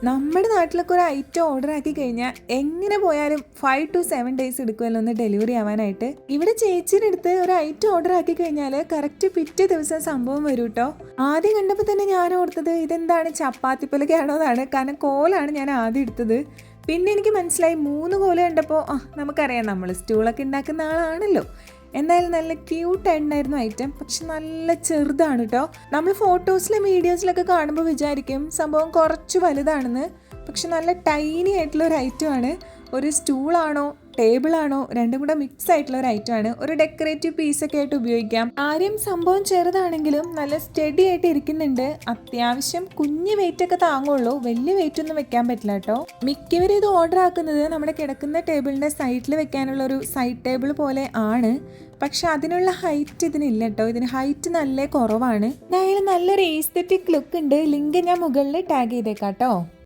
നമ്മുടെ നാട്ടിലൊക്കെ ഒരു ഐറ്റം ഓർഡർ ആക്കി കഴിഞ്ഞാൽ എങ്ങനെ പോയാലും 5 to 7 days എടുക്കുമല്ലോ ഒന്ന് ഡെലിവറി ആവാനായിട്ട്. ഇവിടെ ചേച്ചിയുടെ അടുത്ത് ഒരു ഐറ്റം ഓർഡർ ആക്കി കഴിഞ്ഞാൽ കറക്റ്റ് പിറ്റേ ദിവസം സംഭവം വരും കേട്ടോ. ആദ്യം കണ്ടപ്പോൾ തന്നെ ഞാൻ ഓർത്തത് ഇതെന്താണ് ചപ്പാത്തിപ്പലകയാണോ എന്നാണ്. കാരണം കോലാണ് ഞാൻ ആദ്യം എടുത്തത്. പിന്നെ എനിക്ക് മനസ്സിലായി 3 കോല് കണ്ടപ്പോൾ നമുക്കറിയാം നമ്മൾ സ്റ്റൂളൊക്കെ ഉണ്ടാക്കുന്ന ആളാണല്ലോ. എന്തായാലും നല്ല ക്യൂട്ടായിട്ടുണ്ടായിരുന്നു ഐറ്റം. പക്ഷെ നല്ല ചെറുതാണ് കേട്ടോ. നമ്മൾ ഫോട്ടോസിലും വീഡിയോസിലൊക്കെ കാണുമ്പോൾ വിചാരിക്കും സംഭവം കുറച്ച് വലുതാണെന്ന്. പക്ഷെ നല്ല ടൈനി ആയിട്ടുള്ള ഒരു ഐറ്റമാണ്. ഒരു സ്റ്റൂളാണോ ടേബിളാണോ രണ്ടും കൂടെ മിക്സ് ആയിട്ടുള്ള ഒരു ഐറ്റമാണ്. ഒരു ഡെക്കറേറ്റീവ് പീസൊക്കെ ആയിട്ട് ഉപയോഗിക്കാം. ആരും സംഭവം ചെറുതാണെങ്കിലും നല്ല സ്റ്റഡി ആയിട്ട് ഇരിക്കുന്നുണ്ട്. അത്യാവശ്യം കുഞ്ഞ് വെയിറ്റ് ഒക്കെ താങ്ങുള്ളൂ, വലിയ വെയിറ്റ് ഒന്നും വെക്കാൻ പറ്റില്ല കേട്ടോ. മിക്കവരും ഇത് ഓർഡർ ആക്കുന്നത് നമ്മുടെ കിടക്കുന്ന ടേബിളിന്റെ സൈഡിൽ വെക്കാനുള്ള ഒരു സൈഡ് ടേബിൾ പോലെ ആണ്. പക്ഷെ അതിനുള്ള ഹൈറ്റ് ഇതിനില്ല കേട്ടോ. ഇതിന് ഹൈറ്റ് നല്ല കുറവാണ്. എന്തായാലും നല്ലൊരു എസ്തെറ്റിക് ലുക്ക് ഉണ്ട്. ലിങ്ക് ഞാൻ മുകളിൽ ടാഗ് ചെയ്തേക്കാം കേട്ടോ.